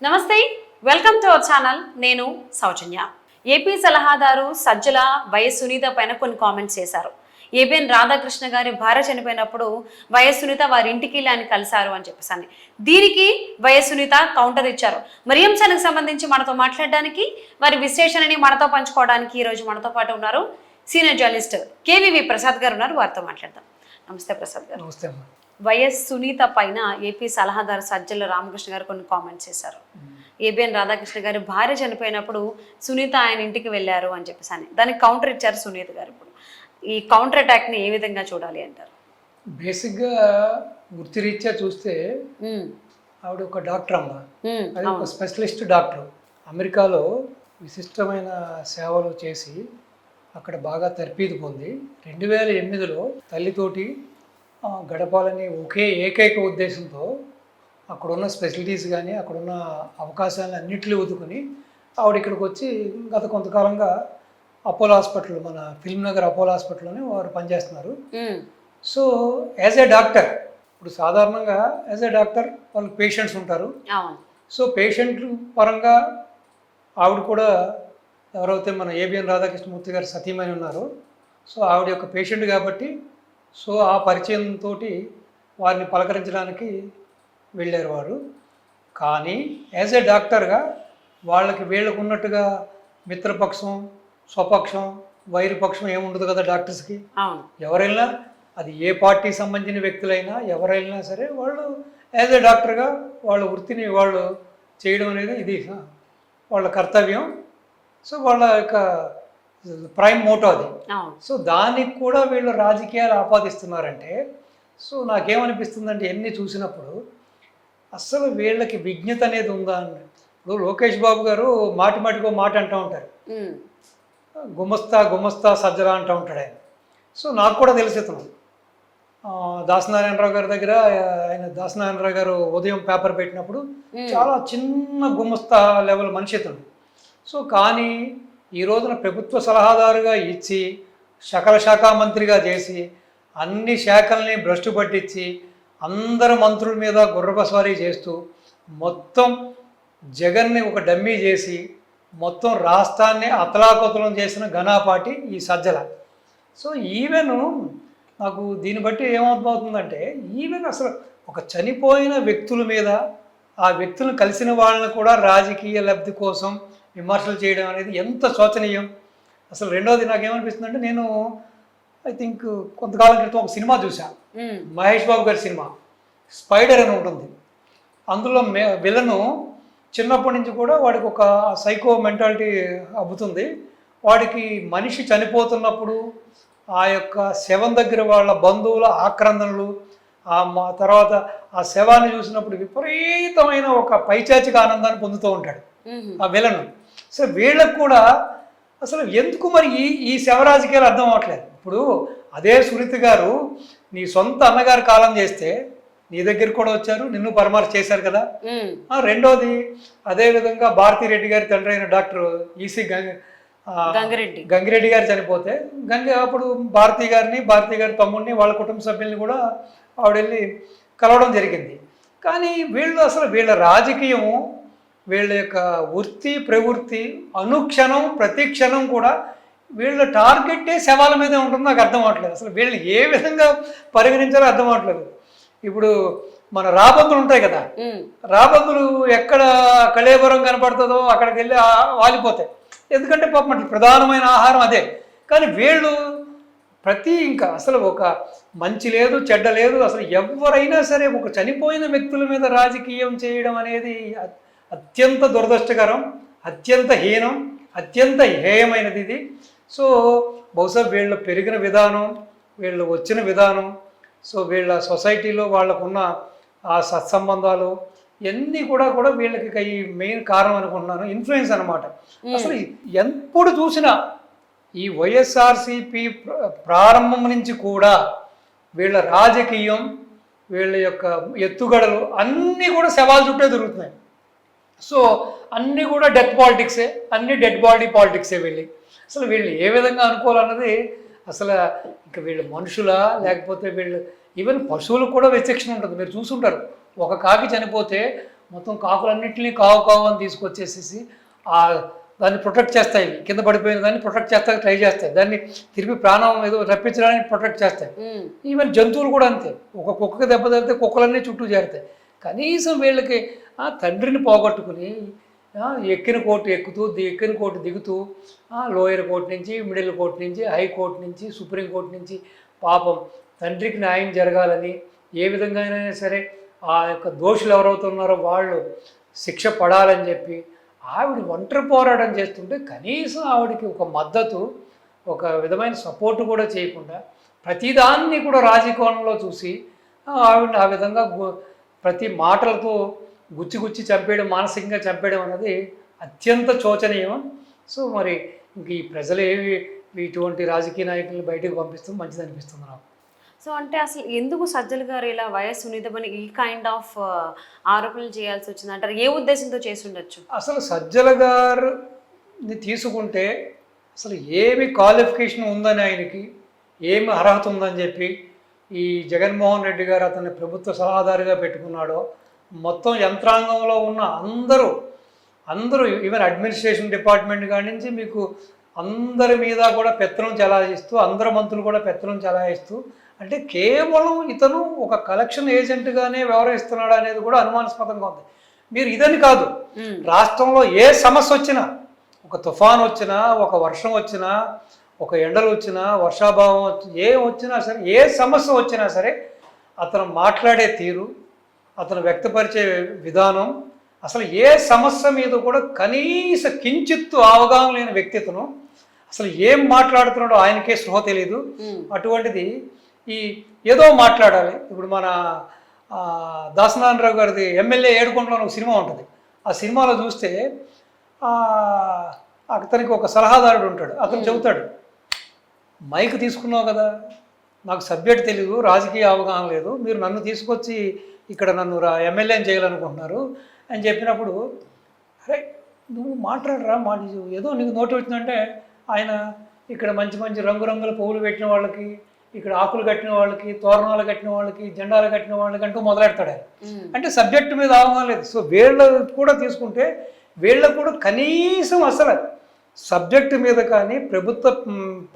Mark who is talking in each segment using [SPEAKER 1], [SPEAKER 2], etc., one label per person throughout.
[SPEAKER 1] నమస్తే, welcome to our channel. నేను సౌజన్య. AP సలహాదారు సజ్జల వైఎస్ సునీత పైన కొన్ని కామెంట్స్ చేశారు. ఏబిఎన్ రాధాకృష్ణ గారి భార్య చనిపోయినప్పుడు వైఎస్ సునీత వారి ఇంటికి వెళ్ళి ఆయన కలిశారు అని చెప్పేసి దీనికి వైఎస్ సునీత కౌంటర్ ఇచ్చారు. మరి ఈ అంశానికి సంబంధించి మనతో మాట్లాడడానికి, వారి విశ్లేషణని మనతో పంచుకోవడానికి ఈరోజు మనతో పాటు ఉన్నారు సీనియర్ జర్నలిస్ట్ కేవీవి ప్రసాద్ గారు ఉన్నారు. వారితో మాట్లాడదాం. నమస్తే ప్రసాద్ గారు.
[SPEAKER 2] నమస్తే.
[SPEAKER 1] వైఎస్ సునీత పైన ఏపీ సలహాదారు సజ్జల రామకృష్ణ గారు కొన్ని కామెంట్స్ చేశారు. ఏబిఎన్ రాధాకృష్ణ గారి భార్య చనిపోయినప్పుడు సునీత ఆయన ఇంటికి వెళ్ళారు అని చెప్పేసి దానికి కౌంటర్ ఇచ్చారు సునీత గారు. ఇప్పుడు ఈ కౌంటర్ అటాక్ని ఏ విధంగా చూడాలి అంటారు?
[SPEAKER 2] బేసిక్గా వృత్తిరీత్యా చూస్తే ఆవిడ ఒక డాక్టర్ అమ్మ, అది ఒక స్పెషలిస్ట్ డాక్టర్. అమెరికాలో విశిష్టమైన సేవలు చేసి అక్కడ బాగా తర్ఫీదు పొంది 2008లో తల్లితోటి గడపాలని ఏకైక ఉద్దేశంతో అక్కడున్న స్పెషలిటీస్ కానీ అక్కడున్న అవకాశాలను అన్నింటినీ వదుకుని ఆవిడ ఇక్కడికి వచ్చి గత కొంతకాలంగా అపోలో హాస్పిటల్, మన ఫిల్మ్ నగర్ అపోలో హాస్పిటల్లోనే వారు పనిచేస్తున్నారు. సో యాజ్ ఏ డాక్టర్, ఇప్పుడు సాధారణంగా యాజ్ ఏ డాక్టర్ వాళ్ళకి పేషెంట్స్ ఉంటారు. సో పేషెంట్ పరంగా ఆవిడ కూడా ఎవరైతే మన ఏబిఎన్ రాధాకృష్ణమూర్తి గారు సతీమణి ఉన్నారో, సో ఆవిడ యొక్క పేషెంట్ కాబట్టి సో ఆ పరిచయంతో వారిని పలకరించడానికి వెళ్ళారు వారు. కానీ యాజ్ ఏ డాక్టర్గా వాళ్ళకి వీళ్ళకు ఉన్నట్టుగా మిత్రపక్షం, స్వపక్షం, వైరుపక్షం ఏముండదు కదా డాక్టర్స్కి. ఎవరైనా అది ఏ పార్టీకి సంబంధించిన వ్యక్తులైనా ఎవరైనా సరే వాళ్ళు యాజ్ ఏ డాక్టర్గా వాళ్ళ వృత్తిని వాళ్ళు చేయడం అనేది ఇది వాళ్ళ కర్తవ్యం. సో వాళ్ళ యొక్క ప్రైమ్ మోటో అది. సో దానికి కూడా వీళ్ళు రాజకీయాలు ఆపాదిస్తున్నారంటే సో నాకేమనిపిస్తుందంటే ఎన్ని చూసినప్పుడు అస్సలు వీళ్ళకి విజ్ఞత అనేది ఉందా అని. ఇప్పుడు లోకేష్ బాబు గారు మాటి మాటికో మాట అంటూ ఉంటారు, గుమస్తా గుమస్తా సజ్జల అంటూ ఉంటాడు ఆయన. సో నాకు కూడా తెలిసి ఇతను దాసనారాయణరావు గారి దగ్గర దాసనారాయణరావు గారు ఉదయం పేపర్ పెట్టినప్పుడు చాలా చిన్న గుమస్తా లెవెల్ మనిషి ఇతను. సో కానీ ఈ రోజున ప్రభుత్వ సలహాదారుగా ఇచ్చి సకల శాఖా మంత్రిగా చేసి అన్ని శాఖల్ని భ్రష్టు పట్టించి అందరు మంత్రుల మీద గుర్రపస్వారీ చేస్తూ మొత్తం జగన్ని ఒక డమ్మీ చేసి మొత్తం రాష్ట్రాన్ని అతలాకుతలం చేసిన ఘనాపాటి ఈ సజ్జల. సో ఈవెన్ నాకు దీన్ని బట్టి ఏమవుతుందంటే ఈవెన్ అసలు ఒక చనిపోయిన వ్యక్తుల మీద ఆ వ్యక్తులను కలిసిన వాళ్ళని కూడా రాజకీయ లబ్ధి కోసం విమర్శలు చేయడం అనేది ఎంత శోచనీయం. అసలు రెండోది నాకేమనిపిస్తుందంటే, నేను ఐ థింక్ కొంతకాలం క్రితం ఒక సినిమా చూశాను, మహేష్ బాబు గారి సినిమా స్పైడర్ అని ఉంటుంది. అందులో విలను చిన్నప్పటి నుంచి కూడా వాడికి ఒక సైకో మెంటాలిటీ అబ్బుతుంది. వాడికి మనిషి చనిపోతున్నప్పుడు ఆ యొక్క శవం దగ్గర వాళ్ళ బంధువుల ఆక్రందనలు, తర్వాత ఆ శవాన్ని చూసినప్పుడు విపరీతమైన ఒక పైచాచిక ఆనందాన్ని పొందుతూ ఉంటాడు ఆ విలను. సో వీళ్ళకు కూడా అసలు ఎందుకు మరి ఈ శవ రాజకీయాలు అర్థం అవ్వట్లేదు. ఇప్పుడు అదే సునీత గారు నీ సొంత అన్నగారు కాలం చేస్తే నీ దగ్గర కూడా వచ్చారు, నిన్ను పరామర్శ చేశారు కదా. రెండోది అదేవిధంగా భారతిరెడ్డి గారి తండ్రి అయిన డాక్టర్ ఈసీ గంగిరెడ్డి గారు చనిపోతే అప్పుడు భారతి గారి తమ్ముడిని వాళ్ళ కుటుంబ సభ్యుల్ని కూడా ఆవిడ వెళ్ళి కలవడం జరిగింది. కానీ వీళ్ళు అసలు వీళ్ళ రాజకీయము, వీళ్ళ యొక్క వృత్తి ప్రవృత్తి అనుక్షణం ప్రతి క్షణం కూడా వీళ్ళ టార్గెట్టే శవాల మీదే ఉంటుంది. నాకు అర్థం అవ్వట్లేదు అసలు వీళ్ళని ఏ విధంగా పరిగణించాలో అర్థం అవ్వట్లేదు. ఇప్పుడు మన రాబందులు ఉంటాయి కదా, రాబందులు ఎక్కడ కళేబరం కనపడుతుందో అక్కడికి వెళ్ళి వాలిపోతాయి. ఎందుకంటే పాపం అట్లా ప్రధానమైన ఆహారం అదే. కానీ వీళ్ళు ఇంకా అసలు ఒక మంచి లేదు చెడ్డ లేదు, అసలు ఎవరైనా సరే ఒక చనిపోయిన వ్యక్తుల మీద రాజకీయం చేయడం అనేది అత్యంత దురదృష్టకరం, అత్యంత హీనం, అత్యంత హేయమైనది ఇది. సో బహుశా వీళ్ళు పెరిగిన విధానం, వీళ్ళు వచ్చిన విధానం, సో వీళ్ళ సొసైటీలో వాళ్ళకున్న ఆ సత్సంబంధాలు ఇవన్నీ కూడా వీళ్ళకి ఈ మెయిన్ కారణం అనుకుంటున్నాను, ఇన్ఫ్లుయెన్స్ అనమాట. అసలు ఎప్పుడు చూసినా ఈ వైఎస్ఆర్సిపి ప్రారంభం నుంచి కూడా వీళ్ళ రాజకీయం, వీళ్ళ యొక్క ఎత్తుగడలు అన్నీ కూడా శవాల చుట్టే దొరుకుతున్నాయి. సో అన్నీ కూడా డెత్ పాలిటిక్సే, అన్నీ డెడ్ బాడీ పాలిటిక్సే. అసలు వీళ్ళు ఏ విధంగా అనుకోవాలన్నది అసలు ఇంకా వీళ్ళు మనుషులా లేకపోతే వీళ్ళు ఈవెన్ పశువులకు కూడా విచక్షణ ఉంటుంది. మీరు చూసుంటారు, ఒక కాకి చనిపోతే మొత్తం కాకులన్నింటినీ కావు కావు అని తీసుకొచ్చేసేసి ఆ దాన్ని ప్రొటెక్ట్ చేస్తాయి, కింద పడిపోయిన దాన్ని ప్రొటెక్ట్ చేస్తానికి ట్రై చేస్తాయి, దాన్ని తిరిగి ప్రాణం ఏదో రప్పించడానికి ప్రొటెక్ట్ చేస్తాయి. ఈవెన్ జంతువులు కూడా అంతే, ఒక కుక్కకి దెబ్బ తగిలితే కుక్కలన్నీ చుట్టూ చేరుతాయి. కనీసం వీళ్ళకి తండ్రిని పోగొట్టుకుని ఎక్కిన కోర్టు ఎక్కుతూ ఎక్కిన కోర్టు దిగుతూ లోయర్ కోర్టు నుంచి, మిడిల్ కోర్టు నుంచి, హైకోర్టు నుంచి, సుప్రీంకోర్టు నుంచి పాపం తండ్రికి న్యాయం జరగాలని ఏ విధంగా అయినా సరే ఆ యొక్క దోషులు ఎవరవుతున్నారో వాళ్ళు శిక్ష పడాలని చెప్పి ఆవిడ ఒంటరి పోరాటం చేస్తుంటే కనీసం ఆవిడకి ఒక మద్దతు, ఒక విధమైన సపోర్టు కూడా చేయకుండా ప్రతిదాన్ని కూడా రాజకీయంలో చూసి ఆవిడని ఆ విధంగా ప్రతి మాటలతో గుచ్చి చంపేయడం, మానసికంగా చంపేయడం అనేది అత్యంత శోచనీయం. సో మరి ఇంక ఈ ప్రజలు ఇటువంటి రాజకీయ నాయకులను బయటకు పంపిస్తూ మంచిది అనిపిస్తుంది నాకు.
[SPEAKER 1] సో అంటే అసలు ఎందుకు సజ్జల గారు ఇలా వైఎస్ సునీతమని ఈ కైండ్ ఆఫ్ ఆరోపణలు చేయాల్సి వచ్చింది అంటారు? ఏ ఉద్దేశంతో చేసి ఉండొచ్చు?
[SPEAKER 2] అసలు సజ్జల గారిని తీసుకుంటే అసలు ఏమి క్వాలిఫికేషన్ ఉందని, ఆయనకి ఏమి అర్హత ఉందని చెప్పి ఈ జగన్మోహన్ రెడ్డి గారు అతన్ని ప్రభుత్వ సలహాదారుగా పెట్టుకున్నాడో మొత్తం యంత్రాంగంలో ఉన్న అందరూ ఈవెన్ అడ్మినిస్ట్రేషన్ డిపార్ట్మెంట్ కాడి నుంచి మీకు అందరి మీద కూడా పెత్తనం చెలాయిస్తూ, అందరు మంత్రులు కూడా పెత్తనం చెలాయిస్తూ, అంటే కేవలం ఇతను ఒక కలెక్షన్ ఏజెంట్గానే వ్యవహరిస్తున్నాడు అనేది కూడా అనుమానాస్పదంగా ఉంది. మీరు ఇదని కాదు, రాష్ట్రంలో ఏ సమస్య వచ్చినా, ఒక తుఫాన్ వచ్చినా, ఒక వర్షం వచ్చినా, ఒక ఎండలు వచ్చినా, వర్షాభావం వచ్చినా సరే, ఏ సమస్య వచ్చినా సరే అతను మాట్లాడే తీరు, అతను వ్యక్తపరిచే విధానం, అసలు ఏ సమస్య మీద కూడా కనీస కించిత్తు అవగాహన లేని వ్యక్తిత్వం, అసలు ఏం మాట్లాడుతున్నాడో ఆయనకే స్పృహ తెలియదు. అటువంటిది ఈ ఏదో మాట్లాడాలి. ఇప్పుడు మన దాసనారాయణరావు గారిది ఎమ్మెల్యే ఏడుకొండలో ఒక సినిమా ఉంటుంది. ఆ సినిమాలో చూస్తే అతనికి ఒక సలహాదారుడు ఉంటాడు. అతను చెబుతాడు, మైక్ తీసుకున్నావు కదా, నాకు సబ్జెక్ట్ తెలియదు, రాజకీయ అవగాహన లేదు, మీరు నన్ను తీసుకొచ్చి ఇక్కడ నన్ను ఎమ్మెల్యేని చేయాలనుకుంటున్నారు అని చెప్పినప్పుడు, అరే నువ్వు మాట్లాడరా, ఏదో నీకు నోటి వచ్చిందంటే ఆయన ఇక్కడ మంచి మంచి రంగురంగుల పువ్వులు పెట్టిన వాళ్ళకి, ఇక్కడ ఆకులు కట్టిన వాళ్ళకి, తోరణాలు కట్టిన వాళ్ళకి, జెండాలు కట్టిన వాళ్ళకి అంటూ మొదలెడతాడు ఆయన. అంటే సబ్జెక్టు మీద అవగాహన లేదు. సో వీళ్ళ కూడా తీసుకుంటే వీళ్ళకు కూడా కనీసం అసలు సబ్జెక్టు మీద కానీ, ప్రభుత్వ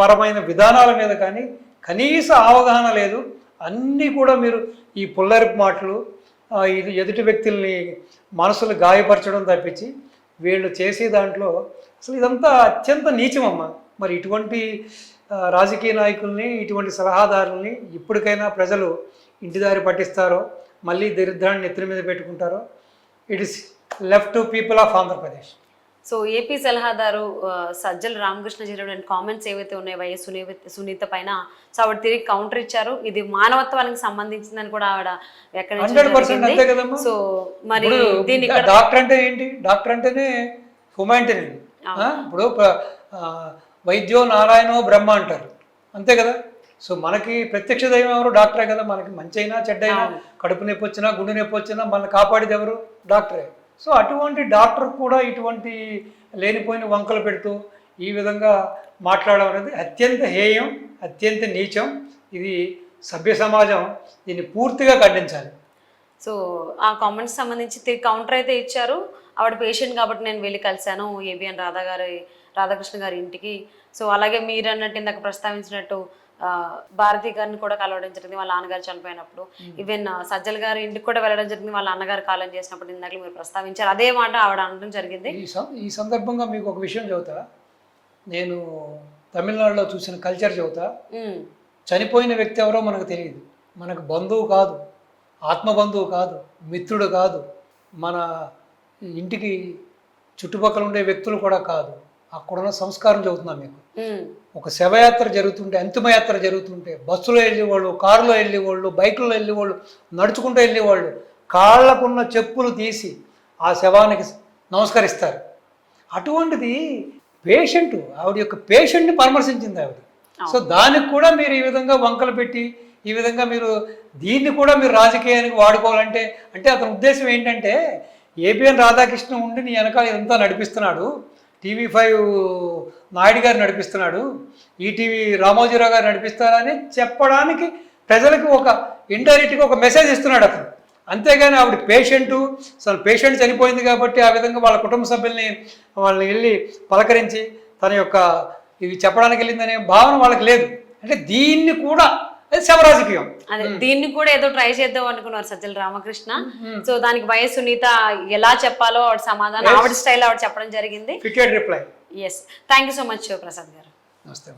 [SPEAKER 2] పరమైన విధానాల మీద కానీ కనీస అవగాహన లేదు. అన్నీ కూడా మీరు ఈ పుల్లరిపు మాటలు, ఇది ఎదుటి వ్యక్తుల్ని మనసులు గాయపరచడం తప్పించి వీళ్ళు చేసే దాంట్లో అసలు ఇదంతా అత్యంత నీచమమ్మ. మరి ఇటువంటి రాజకీయ నాయకుల్ని, ఇటువంటి సలహాదారుల్ని ఇప్పటికైనా ప్రజలు ఇంటిదారి పట్టిస్తారో, మళ్ళీ దరిద్రాన్ని నెత్తిన మీద పెట్టుకుంటారో, it is left to people of Andhra Pradesh.
[SPEAKER 1] So AP సలహాదారు సజ్జల రామకృష్ణ చేసిన కామెంట్స్ ఏవైతే ఉన్నాయో వైఎస్ సునీత పైన, సో ఆవిడ తిరిగి కౌంటర్ ఇచ్చారు. ఇది మానవత్వానికి సంబంధించిందని కూడా ఆవిడ
[SPEAKER 2] 100%
[SPEAKER 1] సో మరి దీన్ని
[SPEAKER 2] డాక్టర్ అంటే ఏంటి? డాక్టర్ అంటేనే హ్యుమానిటేరియన్. ఇప్పుడు వైద్యో నారాయణో బ్రహ్మ అంటారు, అంతే కదా. సో మనకి ప్రత్యక్ష దైవం ఎవరు? డాక్టరే కదా. మనకి మంచి అయినా చెడ్డైనా, కడుపు నొప్పి వచ్చినా, గుండె నొప్పి వచ్చినా మనల్ని కాపాడేది ఎవరు? డాక్టరే. సో అటువంటి డాక్టర్ కూడా ఇటువంటి లేనిపోయిన వంకలు పెడుతూ ఈ విధంగా మాట్లాడడం అనేది అత్యంత హేయం, అత్యంత నీచం. ఇది సభ్య సమాజం దీన్ని పూర్తిగా ఖండించాలి.
[SPEAKER 1] సో ఆ కామెంట్స్ సంబంధించి తిరిగి కౌంటర్ అయితే ఇచ్చారు. ఆవిడ పేషెంట్ కాబట్టి నేను వెళ్ళి కలిశాను ఏబిఎన్ రాధాకృష్ణ గారి ఇంటికి. సో అలాగే మీరు అన్నట్టు ఇందాక ప్రస్తావించినట్టు భారతి గారిని కూడా కలవడం జరిగింది వాళ్ళ నాన్నగారు చనిపోయినప్పుడు. ఈవెన్ సజ్జల గారి ఇంటికి కూడా వెళ్ళడం జరిగింది వాళ్ళ అన్నగారు కాలం చేసినప్పుడు. ఇందాక మీరు ప్రస్తావించారు, అదే మాట ఆవిడ అనడం జరిగింది.
[SPEAKER 2] ఈ సందర్భంగా మీకు ఒక విషయం చెబుతా. నేను తమిళనాడులో చూసిన కల్చర్ చెబుతా. చనిపోయిన వ్యక్తి ఎవరో మనకు తెలియదు, మనకు బంధువు కాదు, ఆత్మబంధువు కాదు, మిత్రుడు కాదు, మన ఇంటికి చుట్టుపక్కల ఉండే వ్యక్తులు కూడా కాదు. అక్కడున్న సంస్కారం చెబుతున్నాం మీకు. ఒక శవయాత్ర జరుగుతుంటే, అంతిమయాత్ర జరుగుతుంటే బస్సులో వెళ్ళేవాళ్ళు, కారులో వెళ్ళేవాళ్ళు, బైకుల్లో వెళ్ళేవాళ్ళు, నడుచుకుంటూ వెళ్ళేవాళ్ళు కాళ్ళకున్న చెప్పులు తీసి ఆ శవానికి నమస్కరిస్తారు. అటువంటిది పేషెంట్, ఆవిడ యొక్క పేషెంట్ని పరామర్శించింది ఆవిడ. సో దానికి కూడా మీరు ఈ విధంగా వంకలు పెట్టి, ఈ విధంగా మీరు దీన్ని కూడా మీరు రాజకీయానికి వాడుకోవాలంటే, అంటే అతని ఉద్దేశం ఏంటంటే ఏబిఎన్ రాధాకృష్ణ ఉండి నీ వెనకాల ఇదంతా నడిపిస్తున్నాడు, TV5 నాయుడు గారు నడిపిస్తున్నాడు, ఈటీవీ రామోజీరావు గారు నడిపిస్తారని చెప్పడానికి ప్రజలకు ఒక ఇండైరెక్ట్గా ఒక మెసేజ్ ఇస్తున్నాడు అతను. అంతేగాని ఆవిడ పేషెంటు, అసలు పేషెంట్ చనిపోయింది కాబట్టి ఆ విధంగా వాళ్ళ కుటుంబ సభ్యుల్ని వాళ్ళని వెళ్ళి పలకరించి తన యొక్క ఇవి చెప్పడానికి వెళ్ళిందనే భావన వాళ్ళకి లేదు. అంటే దీన్ని కూడా అది శవరాజకీయం.
[SPEAKER 1] అదే దీన్ని కూడా ఏదో ట్రై చేద్దాం అనుకున్నారు సజ్జల రామకృష్ణ. సో దానికి వైఎస్ సునీత ఎలా చెప్పాలో ఆవిడ సమాధానం ఆవిడ స్టైల్ ఆవిడ చెప్పడం జరిగింది.
[SPEAKER 2] Fitted reply.
[SPEAKER 1] Yes, thank you so much Prasad garu.
[SPEAKER 2] నమస్తే.